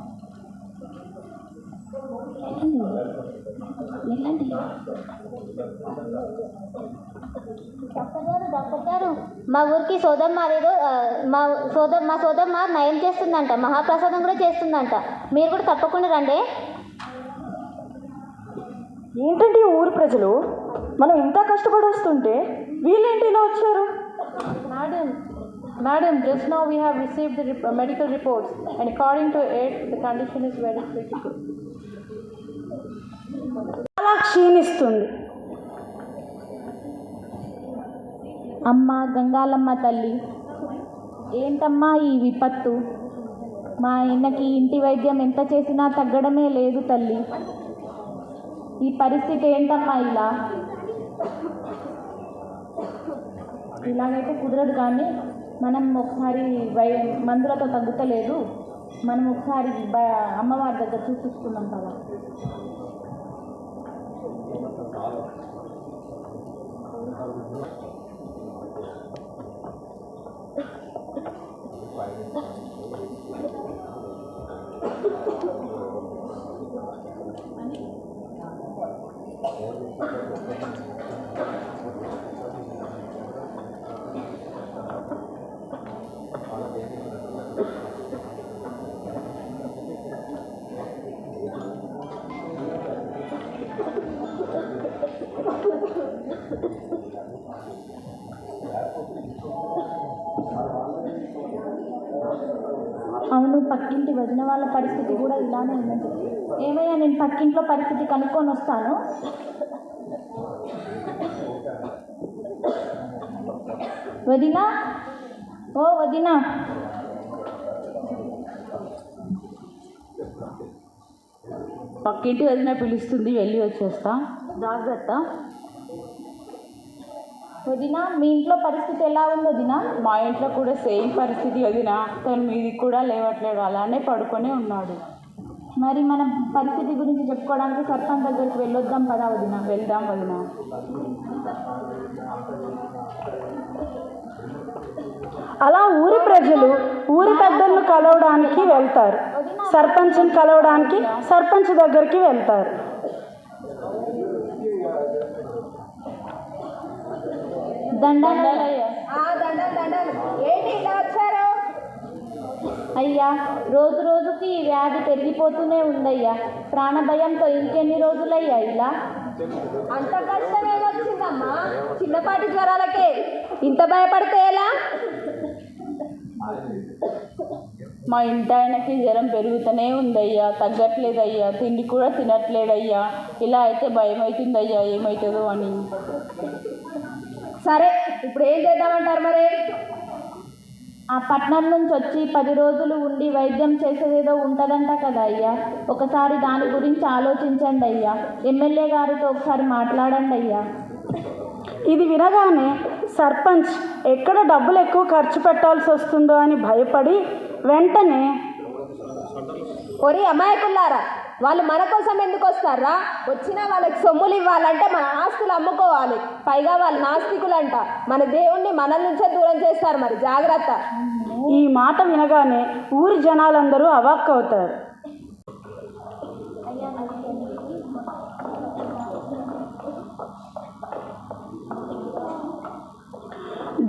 డాక్టర్ గారు మా ఊరికి సోదమ్మ అదేదో మా సోదమ్మ నయం చేస్తుందంట, మహాప్రసాదం కూడా చేస్తుందంట. మీరు కూడా తప్పకుండా రండి. ఏంటంటే ఊరు ప్రజలు మనం ఇంత కష్టపడి వస్తుంటే వీళ్ళేంటి ఇలా వచ్చారు? Madam, just now we have received the medical reports and according to it, the condition is very critical. చాలా క్షీణిస్తుంది. అమ్మ గంగాలమ్మ తల్లి, ఏంటమ్మా ఈ విపత్తు? మా ఆయనకి ఇంటి వైద్యం ఎంత చేసినా తగ్గడమే లేదు తల్లి. ఈ పరిస్థితి ఏంటమ్మా? ఇలాగైతే కుదరదు. కానీ మనం ఒకసారి మందులతో తగ్గుతలేదు, మనం ఒకసారి అమ్మవారి దగ్గర చూపించుకున్నాం కదా. అవును, పక్కింటి వదిన వాళ్ళ పరిస్థితి కూడా ఇలానే ఉందని చెప్పి. ఏమయ్యా, నేను పక్కింట్లో పరిస్థితి కనుక్కొని వస్తాను. వదినా, ఓ వదినా, పక్కింటి వదిన పిలుస్తుంది, వెళ్ళి వచ్చేస్తా. జాగ్రత్త. వదినా, మీ ఇంట్లో పరిస్థితి ఎలా ఉంది వదినా? మా ఇంట్లో కూడా సేమ్ పరిస్థితి వదిన, తను మీది కూడా లేవట్లేడు, అలానే పడుకొని ఉన్నాడు. మరి మన పరిస్థితి గురించి చెప్పుకోవడానికి సర్పంచ్ దగ్గరికి వెళ్ళొద్దాం పదా వదినా? వెళ్దాం వదిన. అలా ఊరి ప్రజలు ఊరి పెద్దలను కలవడానికి వెళ్తారు, సర్పంచ్ని కలవడానికి సర్పంచ్ దగ్గరికి వెళ్తారు. అయ్యా, రోజు రోజుకి ఈ వ్యాధి పెరిగిపోతూనే ఉందయ్యా. ప్రాణభయంతో ఇంకెన్ని రోజులయ్యా ఇలా? అంత కష్టం ఏమొచ్చిందమ్మా? చిన్నపాటి జ్వరాలకే ఇంత భయపడితే ఎలా? మా ఇంటి ఆయనకి జ్వరం పెరుగుతూనే ఉందయ్యా, తగ్గట్లేదయ్యా, తిండి కూడా తినట్లేదయ్యా. ఇలా అయితే భయం అవుతుందయ్యా, ఏమవుతుందో అని. సరే, ఇప్పుడు ఏం చేద్దామంటారు మరి? ఆ పట్నం నుంచి వచ్చి 10 రోజులు ఉండి వైద్యం చేసేదేదో ఉంటుందంట కదా అయ్యా. ఒకసారి దాని గురించి ఆలోచించండి అయ్యా. ఎమ్మెల్యే గారితో ఒకసారి మాట్లాడండి అయ్యా. ఇది వినగానే సర్పంచ్ ఎక్కడ డబ్బులు ఎక్కువ ఖర్చు పెట్టాల్సి వస్తుందో అని భయపడి వెంటనే, ఒరి అమాయకులారా, వాళ్ళు మన కోసం ఎందుకు వస్తారా? వచ్చినా వాళ్ళకి సొమ్ములు ఇవ్వాలంటే మన ఆస్తులు అమ్ముకోవాలి. పైగా వాళ్ళు నాస్తికులంట. మన దేవుణ్ణి మన నుంచే దూరం చేస్తారు. మరి జాగ్రత్త. ఈ మాట వినగానే ఊరి జనాలందరూ అవాక్కవుతారు.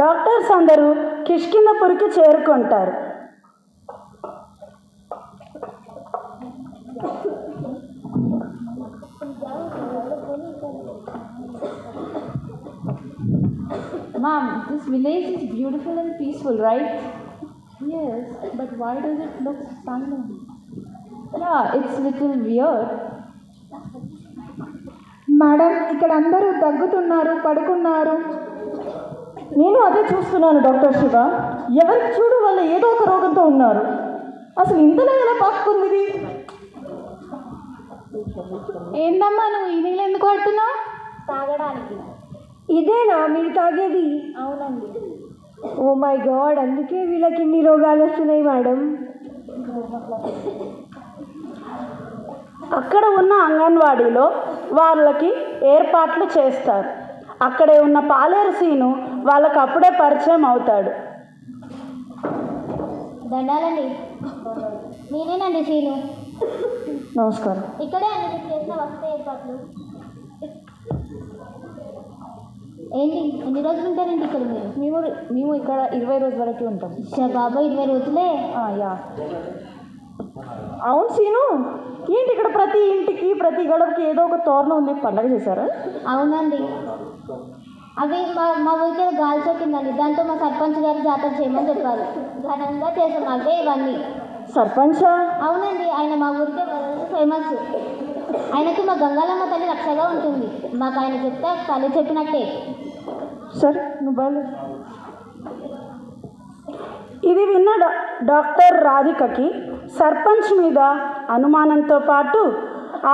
డాక్టర్స్ అందరూ కిష్కింధపురికి చేరుకుంటారు. Ma'am, this village is beautiful and peaceful, right? Yes, but why does it look silent? Yeah, it's little weird. Madam, ఇక్కడ అందరూ దగ్గుతున్నారు, పడుకున్నారు. నేను అదే చూస్తున్నాను డాక్టర్ శివ. ఎవరికి చూడు వాళ్ళు ఏదో ఒక రోగంతో ఉన్నారు. అసలు ఇంతలో ఎలా పాకుకుంది ఇది? ఏందమ్మా, నువ్వు ఈ నీళ్ళు ఎందుకు పడుతున్నావు? తాగడానికి. ఇదేనా మీరు తాగేది? అవునండి. ఓ మై గాడ్, అందుకే వీళ్ళకి ఇన్ని రోగాలు వస్తున్నాయి మేడం. అక్కడ ఉన్న అంగన్వాడీలో వాళ్ళకి ఏర్పాట్లు చేస్తారు. అక్కడే ఉన్న పాలేరు సీను వాళ్ళకి అప్పుడే పరిచయం అవుతాడు. దండాలండి, నేనేనండి సీను. నమస్కారం. ఇక్కడే అండి మీరు చేసిన వసతి ఏర్పాట్లు. ఏంటి ఎన్ని రోజులు ఉంటారండి ఇక్కడ మీరు? మేము ఇక్కడ 20 రోజుల వరకు ఉంటాం. బాబా 20 రోజులే? యా. అవును సీను, ఏంటి ఇక్కడ ప్రతి ఇంటికి ప్రతి గడపకి ఏదో ఒక తోరణం ఉంది, పండగ చేశారా? అవునండి, అవి మా ఊరికి గాలి చొక్కిందండి. దాంతో మా సర్పంచ్ గారు జాతర చేయమని చెప్పారు. ఘనంగా చేసాం అవే ఇవన్నీ. సర్పంచా? అవునండి, ఆయన మా ఊరికి ఫేమస్. ఆయనకి మా గంగాలమ్మ తల్లి రక్షగా ఉంటుంది. మాకు ఆయన చెప్తే తల్లి చెప్పినట్టే. సరే నువ్వు బయలు. ఇది విన్న డాక్టర్ రాధికకి సర్పంచ్ మీద అనుమానంతో పాటు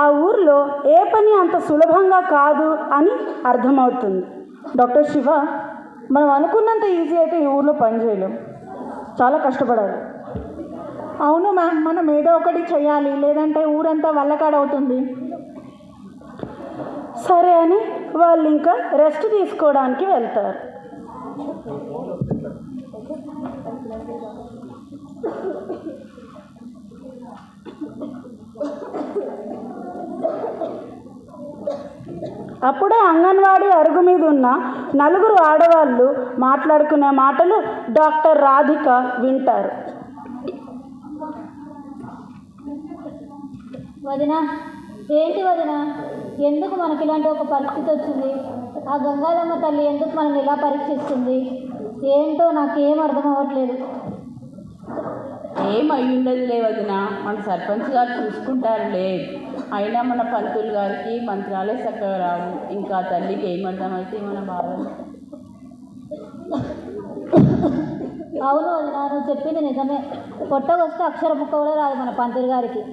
ఆ ఊరిలో ఏ పని అంత సులభంగా కాదు అని అర్థమవుతుంది. డాక్టర్ శివ, మనం అనుకున్నంత ఈజీ అయితే ఈ ఊర్లో పని చేయలేం, చాలా కష్టపడాలి. అవును మ్యామ్, మనం ఏదో ఒకటి చేయాలి, లేదంటే ఊరంతా వల్లకాడవుతుంది. సరే అని వాళ్ళు ఇంకా రెస్ట్ తీసుకోవడానికి వెళ్తారు. అప్పుడే అంగన్వాడీ అరుగు మీద ఉన్న నలుగురు ఆడవాళ్ళు మాట్లాడుకునే మాటలు డాక్టర్ రాధిక వింటారు. వదిన, ఏంటి వదిన, ఎందుకు మనకి ఇలాంటి ఒక పరిస్థితి వచ్చింది? ఆ గంగాలమ్మ తల్లి ఎందుకు మనల్ని ఇలా పరీక్షిస్తుంది? ఏంటో నాకేం అర్థం అవ్వట్లేదు. ఏం అయి ఉండదులే వదిన, మన సర్పంచ్ గారు చూసుకుంటారులే. అయినా మన పంతులు గారికి మంత్రాలే చక్కగా రావు. ఇంకా తల్లికి ఏమర్థమైతే మన బాధ. అవును వదిన, నువ్వు చెప్పింది నిజమే. పొట్టకొస్తే అక్షర ముక్క కూడా రాదు మన పంతులు గారికి.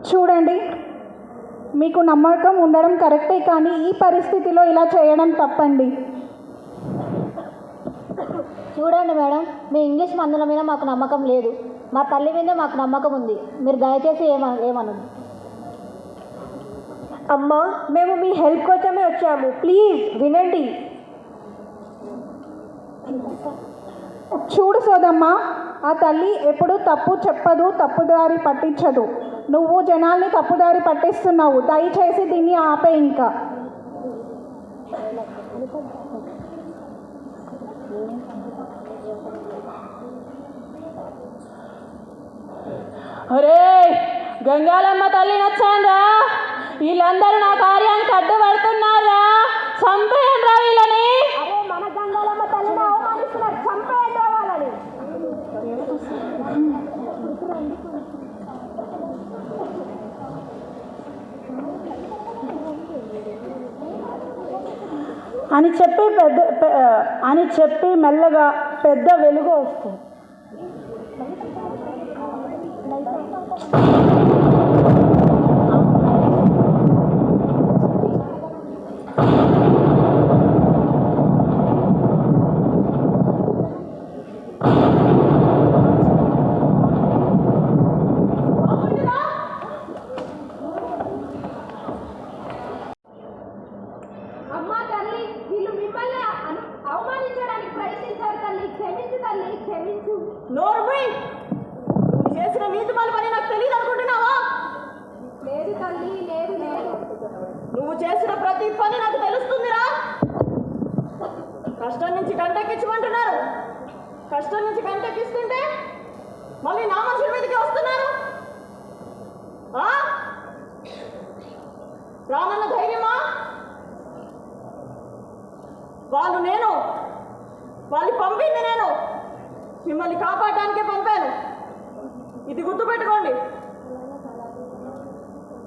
చూడండి, మీకు నమ్మకం ఉండడం కరెక్టే, కానీ ఈ పరిస్థితిలో ఇలా చేయడం తప్పండి. చూడండి మేడం, మీ ఇంగ్లీష్ మందుల మీద మాకు నమ్మకం లేదు, మా తల్లి మీద మాకు నమ్మకం ఉంది. మీరు దయచేసి ఏమనదు. అమ్మా, మేము మీ హెల్ప్ కోసమే వచ్చాము, ప్లీజ్ వినండి. చూడు సోదమ్మా, ఆ తల్లి ఎప్పుడు తప్పు చెప్పదు, తప్పుదారి పట్టించదు. నువ్వు జనాల్ని తప్పుదారి పట్టిస్తున్నావు. దయచేసి దీన్ని ఆపే. ఇంకా ఒరే గంగాలమ్మ తల్లి నచ్చాన్రా, వీళ్ళందరూ నా కార్యానికి అడ్డుపడుతున్నారా, చంపేయండిరా వీళ్ళని. మన గంగాలమ్మ తల్లిని అవమానిస్తున్నారు, చంపేయండి వాళ్ళని. అని చెప్పి మెల్లగా పెద్ద వెలుగు వస్తుంది. అమ్మా తల్లి, వీళ్ళు మిమ్మల్ని అవమానించడానికి ప్రయత్నించారు తల్లి, క్షమించు తల్లి, క్షమించు. నోర్మై, నువ్వు చేసిన నీతి పని నాకు తెలియదు అనుకుంటున్నావా? లేదు తల్లి, లేదు లేదు. నువ్వు చేసిన ప్రతి పని నాకు తెలుస్తుందిరా. కష్టం నుంచి గంటెక్కించమంటున్నారు, కష్టం నుంచి గంటెక్కిస్తుంటే మళ్ళీ నా మనుషుల మీదకి వస్తున్నారు. రానన్న ధైర్యమా? వాళ్ళు పంపింది నేను మిమ్మల్ని కాపాడడానికే పంపాను. ఇది గుర్తుపెట్టుకోండి.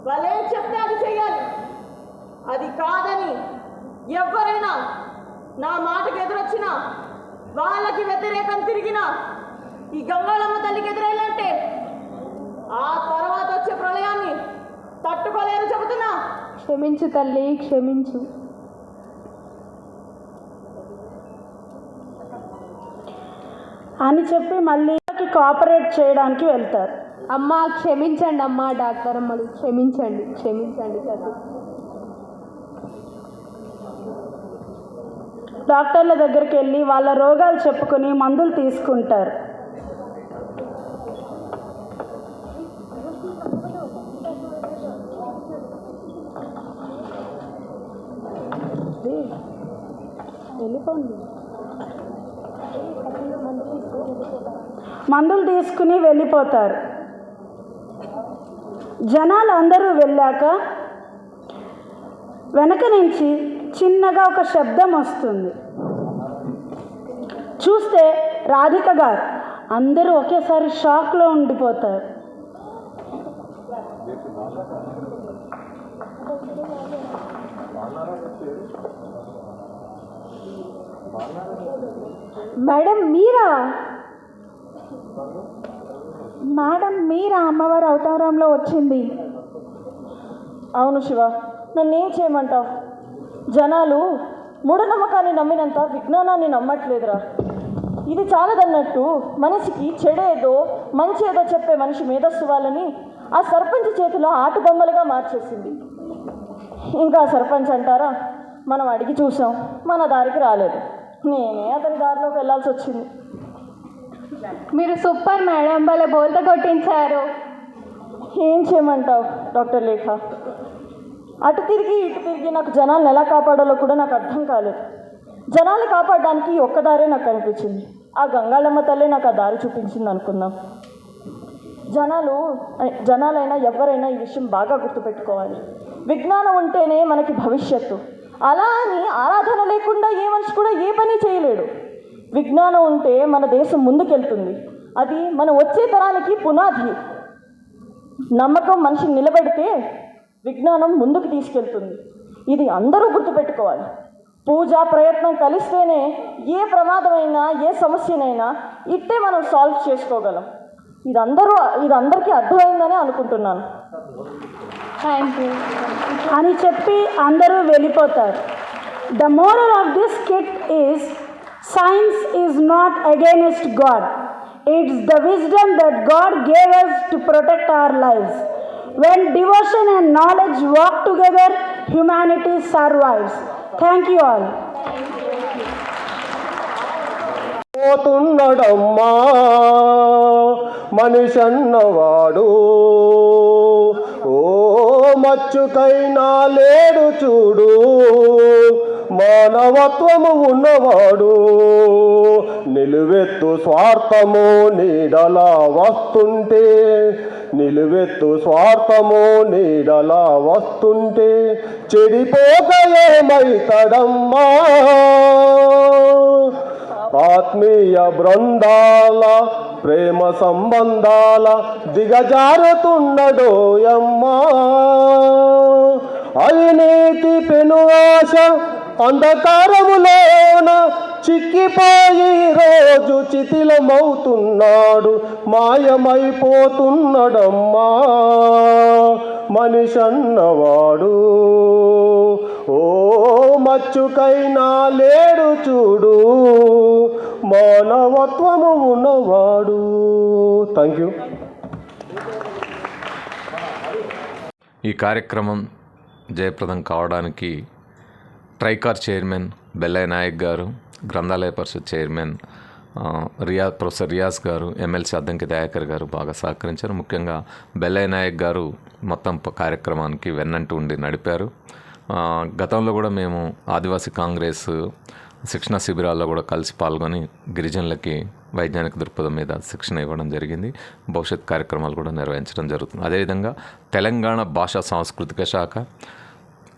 వాళ్ళు ఏం చెప్తే అది చెయ్యాలి. అది కాదని ఎవరైనా నా మాటకు ఎదురొచ్చినా, వాళ్ళకి వ్యతిరేకం తిరిగినా, ఈ గంగాళమ్మ తల్లికి ఎదురేయాలంటే ఆ తర్వాత వచ్చే ప్రళయాన్ని తట్టుకోలేరు చెబుతున్నా. క్షమించు తల్లి, క్షమించు. అని చెప్పి మళ్ళీ కోఆపరేట్ చేయడానికి వెళ్తారు. అమ్మ క్షమించండి అమ్మ, డాక్టర్ అమ్మలు క్షమించండి, క్షమించండి తల్లి. డాక్టర్ల దగ్గరికి వెళ్ళి వాళ్ళ రోగాలు చెప్పుకొని మందులు తీసుకుంటారు. మందులు తీసుకుని వెళ్ళిపోతారు. జనాలు అందరూ వెళ్ళాక వెనక నుంచి చిన్నగా ఒక శబ్దం వస్తుంది. చూస్తే రాధిక గారు. అందరూ ఒకేసారి షాక్లో ఉండిపోతారు. మేడం మీరా అమ్మవారి అవతారంలో వచ్చింది? అవును శివ, నన్నేం చేయమంటావు? జనాలు మూఢనమ్మకాన్ని నమ్మినంత విజ్ఞానాన్ని నమ్మట్లేదురా. ఇది చాలదన్నట్టు మనిషికి చెడేదో మంచేదో చెప్పే మనిషి మేధస్సు వాళ్ళని ఆ సర్పంచ్ చేతిలో ఆటుబొమ్మలుగా మార్చేసింది. ఇంకా సర్పంచ్ అంటారా? మనం అడిగి చూసాం, మన దారికి రాలేదు. నేనే అతని దారిలోకి వెళ్ళాల్సి వచ్చింది. మీరు సూపర్ మేడం, భలే బోల్త కొట్టించారు. ఏం చేయమంటావు డాక్టర్ లేఖ? అటు తిరిగి ఇటు తిరిగి నాకు జనాలను ఎలా కాపాడాలో కూడా నాకు అర్థం కాలేదు. జనాల్ని కాపాడడానికి ఒక్క దారే నాకు కనిపించింది. ఆ గంగాళమ్మ తల్లే నాకు ఆ దారి చూపించింది అనుకుందాం. జనాలైనా ఎవరైనా ఈ విషయం బాగా గుర్తుపెట్టుకోవాలి. విజ్ఞానం ఉంటేనే మనకి భవిష్యత్తు. అలా అని ఆరాధన లేకుండా ఏ మనిషి కూడా ఏ పని చేయలేడు. విజ్ఞానం ఉంటే మన దేశం ముందుకెళ్తుంది. అది మన వచ్చే తరానికి పునాది. నమ్మకం మనిషిని నిలబెడితే విజ్ఞానం ముందుకు తీసుకెళ్తుంది. ఇది అందరూ గుర్తుపెట్టుకోవాలి. పూజ ప్రయత్నం కలిస్తేనే ఏ ప్రమాదమైనా ఏ సమస్యనైనా ఇట్టే మనం సాల్వ్ చేసుకోగలం. ఇది అందరికీ అర్థమైందని అనుకుంటున్నాను. థ్యాంక్ యూ అని చెప్పి అందరూ వెళ్ళిపోతారు. The moral of this skit is science is not against God. It's the wisdom that God gave us to protect our lives. When devotion and knowledge work together, humanity survives. Thank you all. పోతున్నడమ్మా మనిషన్నవాడు, ఓ మచ్చుకైనా లేడు చూడు, మానవత్వము ఉన్నవాడు. నిలువెత్తు స్వార్థము నీడలా వస్తుంటే, నిలువెత్తు స్వార్థము నీడలా వస్తుంటే చెడిపోక ఏమైతడమ్మా? ఆత్మీయ బృందాల ప్రేమ సంబంధాల దిగజారుతున్నడోయమ్మా. అవినీతి పెనుఆశ అంధకారములోన చిక్కిపోయి రోజు చితిలమవుతున్నాడు, మాయమైపోతున్నడమ్మా మనిషన్నవాడు. ఓ మచ్చుకైనా లేడు చూడు, మానవత్వము ఉన్నవాడు. Thank you. ఈ కార్యక్రమం జయప్రదం కావడానికి ట్రైకార్ చైర్మన్ బెల్లయ్య నాయక్ గారు, గ్రంథాలయ పరిషత్ చైర్మన్ ప్రొఫెసర్ రియాజ్ గారు, ఎమ్మెల్సీ అద్దంకి దయాకర్ గారు బాగా సహకరించారు. ముఖ్యంగా బెల్లయ్య నాయక్ గారు మొత్తం కార్యక్రమానికి వెన్నంటూ ఉండి నడిపారు. గతంలో కూడా మేము ఆదివాసీ కాంగ్రెస్ శిక్షణ శిబిరాల్లో కూడా కలిసి పాల్గొని గిరిజనులకి వైజ్ఞానిక దృక్పథం మీద శిక్షణ ఇవ్వడం జరిగింది. భవిష్యత్ కార్యక్రమాలు కూడా నిర్వహించడం జరుగుతుంది. అదేవిధంగా తెలంగాణ భాషా సాంస్కృతిక శాఖ,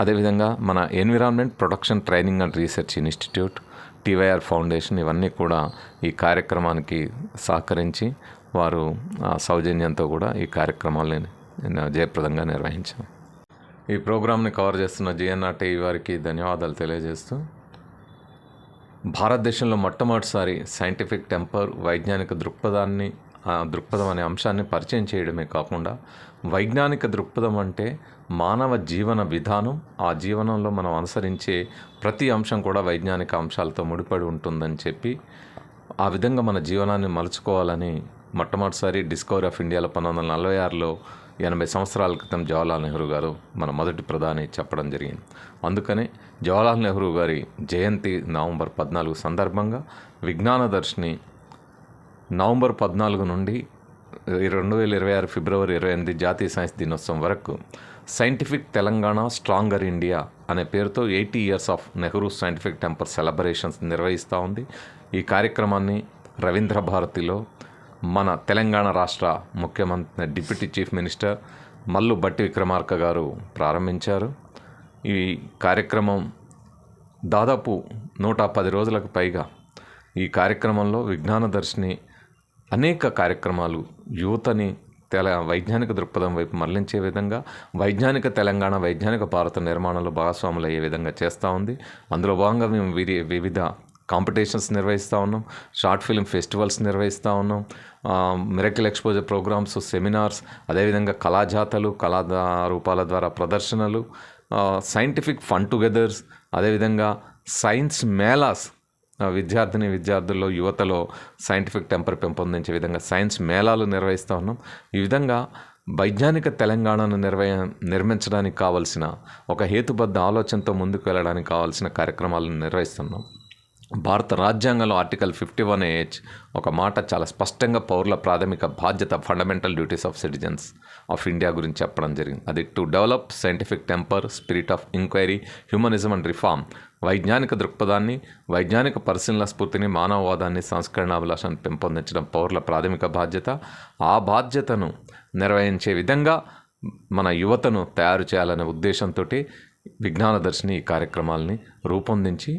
అదేవిధంగా మన environment protection training and research institute, TYR foundation ఇవన్నీ కూడా ఈ కార్యక్రమానికి సహకరించి వారు సౌజన్యంతో కూడా ఈ కార్యక్రమాలని జయప్రదంగా నిర్వహించాం. ఈ ప్రోగ్రామ్ని కవర్ చేస్తున్న జిఎన్ఆర్ టీవీ వారికి ధన్యవాదాలు తెలియజేస్తూ, భారతదేశంలో మొట్టమొదటిసారి సైంటిఫిక్ టెంపర్ వైజ్ఞానిక దృక్పథం అనే అంశాన్ని పరిచయం చేయడమే కాకుండా, వైజ్ఞానిక దృక్పథం అంటే మానవ జీవన విధానం, ఆ జీవనంలో మనం అనుసరించే ప్రతి అంశం కూడా వైజ్ఞానిక అంశాలతో ముడిపడి ఉంటుందని చెప్పి, ఆ విధంగా మన జీవనాన్ని మలుచుకోవాలని మొట్టమొదటిసారి డిస్కవరీ ఆఫ్ ఇండియాలో 1946లో 80 సంవత్సరాల క్రితం జవహర్లాల్ నెహ్రూ గారు మన మొదటి ప్రధాని చెప్పడం జరిగింది. అందుకనే జవహర్లాల్ నెహ్రూ గారి జయంతి నవంబర్ 14 సందర్భంగా విజ్ఞానదర్శిని నవంబర్ 14 నుండి 2026 ఫిబ్రవరి 28 జాతీయ సైన్స్ దినోత్సవం వరకు సైంటిఫిక్ తెలంగాణ స్ట్రాంగర్ ఇండియా అనే పేరుతో 80 years of Nehru scientific temper celebrations నిర్వహిస్తూ ఉంది. ఈ కార్యక్రమాన్ని రవీంద్ర భారతిలో మన తెలంగాణ రాష్ట్ర ముఖ్యమంత్రి deputy chief minister Mallu Bhatti Vikramarka గారు ప్రారంభించారు. ఈ కార్యక్రమం దాదాపు 110 రోజులకు పైగా ఈ కార్యక్రమంలో విజ్ఞానదర్శిని అనేక కార్యక్రమాలు యువతని వైజ్ఞానిక దృక్పథం వైపు మరలించే విధంగా వైజ్ఞానిక తెలంగాణ వైజ్ఞానిక భారత నిర్మాణంలో భాగస్వాములు అయ్యే విధంగా చేస్తూ ఉంది. అందులో భాగంగా మేము వివిధ కాంపిటీషన్స్ నిర్వహిస్తూ ఉన్నాం, షార్ట్ ఫిల్మ్ ఫెస్టివల్స్ నిర్వహిస్తూ ఉన్నాం, మిరకిల్ ఎక్స్పోజర్ ప్రోగ్రామ్స్, సెమినార్స్, అదేవిధంగా కళాజాతలు, కళా రూపాల ద్వారా ప్రదర్శనలు, సైంటిఫిక్ ఫన్ టుగెదర్స్, అదేవిధంగా సైన్స్ మేళాస్, విద్యార్థుల్లో యువతలో సైంటిఫిక్ టెంపర్ పెంపొందించే విధంగా సైన్స్ మేళాలు నిర్వహిస్తూ ఉన్నాం. ఈ విధంగా వైజ్ఞానిక తెలంగాణను నిర్మించడానికి కావలసిన ఒక హేతుబద్ధ ఆలోచనతో ముందుకు వెళ్ళడానికి కావాల్సిన కార్యక్రమాలను నిర్వహిస్తున్నాం. భారత రాజ్యాంగంలో ఆర్టికల్ 51A ఒక మాట చాలా స్పష్టంగా పౌరుల ప్రాథమిక బాధ్యత, fundamental duties of citizens of India గురించి చెప్పడం జరిగింది. అది to develop scientific temper, spirit of enquiry, humanism and reform, వైజ్ఞానిక దృక్పథాన్ని, వైజ్ఞానిక పరిశీలన స్ఫూర్తిని, మానవవాదాన్ని, సంస్కరణాభిలాషాన్ని పెంపొందించడం పౌరుల ప్రాథమిక బాధ్యత. ఆ బాధ్యతను నిర్వహించే విధంగా మన యువతను తయారు చేయాలనే ఉద్దేశంతో విజ్ఞానదర్శిని ఈ కార్యక్రమాలని రూపొందించి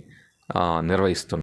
నిర్వహిస్తున్నాం.